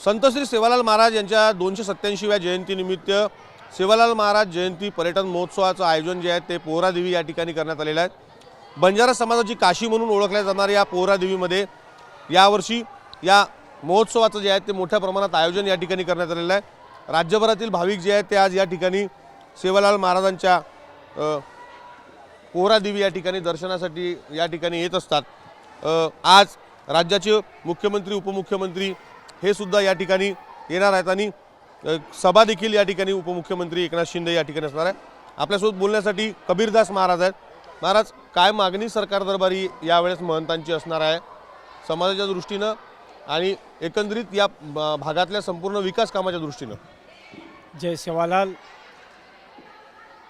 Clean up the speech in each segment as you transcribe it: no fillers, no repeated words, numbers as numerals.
संतश्री सेवालाल महाराज यांच्या 287व्या जयंतीनिमित्त सेवालाल महाराज जयंती पर्यटन महोत्सवाचं आयोजन जे आहे ते पोहरादेवी या ठिकाणी करण्यात आलेलं आहे। बंजारा समाजाची काशी म्हणून ओळखल्या जाणाऱ्या या पोहरादेवीमध्ये यावर्षी या महोत्सवाचं जे आहे ते मोठ्या प्रमाणात आयोजन या ठिकाणी करण्यात आलेलं आहे। राज्यभरातील भाविक जे आहेत ते आज या ठिकाणी सेवालाल महाराजांच्या पोहरादेवी या ठिकाणी दर्शनासाठी या ठिकाणी येत असतात। आज राज्याचे मुख्यमंत्री उपमुख्यमंत्री हे सुद्धा या ठिकाणी येणार आहेत आणि सभा देखील या ठिकाणी उपमुख्यमंत्री एकनाथ शिंदे या ठिकाणी असणार आहे। आपल्यासोबत बोलण्यासाठी कबीरदास महाराज आहेत। महाराज, काय मागणी सरकार दरबारी यावेळेस महंतांची असणार आहे समाजाच्या दृष्टीनं आणि एकंदरीत या भागातल्या संपूर्ण विकास कामाच्या दृष्टीनं? जय सेवालाल।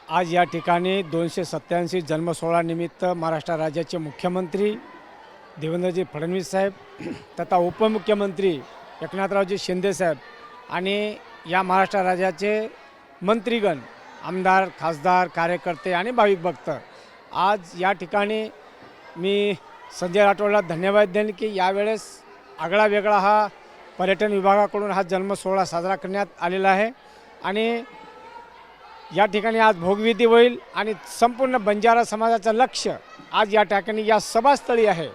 आज या ठिकाणी 287 जन्मसोहळ्यानिमित्त महाराष्ट्र राज्याचे मुख्यमंत्री देवेंद्रजी फडणवीस साहेब तथा उपमुख्यमंत्री एकनाथरावजी शिंदे साहेब आणि या महाराष्ट्र राज्याचे मंत्रीगण, आमदार, खासदार, कार्यकर्ते आणि भाविक भक्त आज या ठिकाणी मी संजय राठोडला धन्यवाद देईन की यावेळेस आगळा वेगळा हा पर्यटन विभागाकडून हा जन्मसोहळा साजरा करण्यात आलेला आहे आणि या ठिकाणी आज भोगविधी होईल आणि संपूर्ण बंजारा समाजाचं लक्ष आज या ठिकाणी या सभास्थळी आहे।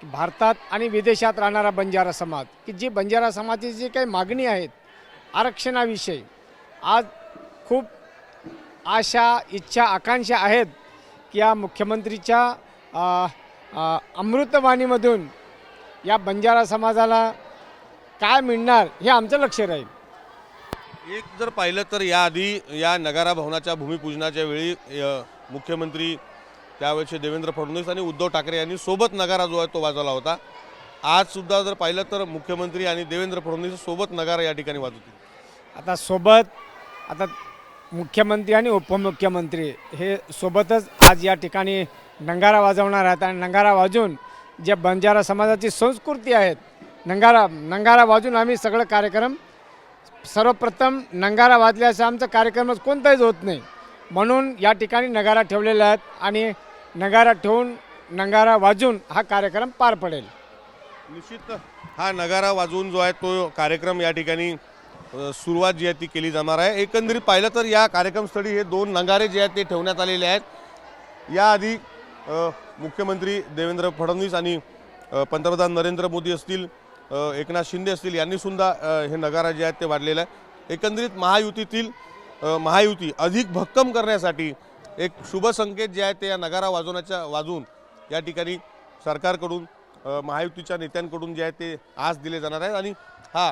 भारतात आणि विदेशात राहणारा बंजारा समाज की जी बंजारा समाजाची जी काही मागणी आहेत आरक्षणाविषयी आज खूप आशा, इच्छा, आकांक्षा आहेत की या मुख्यमंत्रीच्या अमृतवाणीमधून या बंजारा समाजाला काय मिळणार हे आमचं लक्ष राहील। एक जर पाहिलं तर याआधी या नगारा भवनाच्या भूमिपूजनाच्या वेळी मुख्यमंत्री त्यावेळेचे देवेंद्र फडणवीस आणि उद्धव ठाकरे यांनी सोबत नगारा जो आहे तो वाजवला होता। आज सुद्धा जर पाहिलं तर मुख्यमंत्री आणि देवेंद्र फडणवीस सोबत नगारा या ठिकाणी वाजवतील। आता मुख्यमंत्री आणि उपमुख्यमंत्री हे सोबतच आज या ठिकाणी नगारा वाजवणार आहेत आणि नगारा वाजून जे बंजारा समाजाची संस्कृती आहेत नगारा वाजून आम्ही सगळं कार्यक्रम सर्वप्रथम नगारा वाजल्याचा आमचा कार्यक्रमच कोणताच होत नाही म्हणून या ठिकाणी नगारा ठेवलेला आहेत आणि नगारा ठेवून नगारा वाजून हा कार्यक्रम पार पडेल। निश्चित हा नगारा वाजवून जो आहे तो कार्यक्रम या ठिकाणी सुरुवात जी आहे ती केली जाणार आहे। एकंदरीत पाहिलं तर या कार्यक्रमस्थळी हे 2 नगारे जे आहेत ते ठेवण्यात आलेले आहेत। याआधी मुख्यमंत्री देवेंद्र फडणवीस आणि पंतप्रधान नरेंद्र मोदी असतील, एकनाथ शिंदे असतील यांनी सुद्धा हे नगारा जे आहेत ते वाढलेलं आहे। एकंदरीत महायुती अधिक भक्कम करण्यासाठी एक शुभ संकेत जे आहे ते या नगारा वाजवून या ठिकाणी सरकारकडून महायुतीच्या नेत्यांकडून जे आहे ते आज दिले जाणार आहेत आणि हा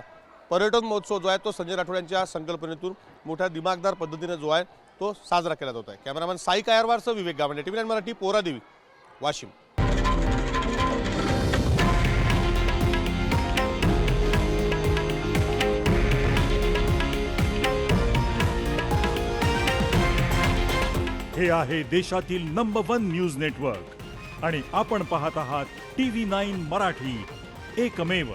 पर्यटन महोत्सव जो आहे तो संजय राठोड यांच्या संकल्पनेतून मोठ्या दिमागदार पद्धतीने जो आहे तो साजरा केला जात आहे। कॅमेरामॅन साई कायरवारसह विवेक गावंडे, TV9 मराठी, पोहरादेवी, वाशिम। हे आहे देशातील नंबर 1 न्यूज नेटवर्क आणि आपण पाहत आहात TV9 मराठी, एकमेव।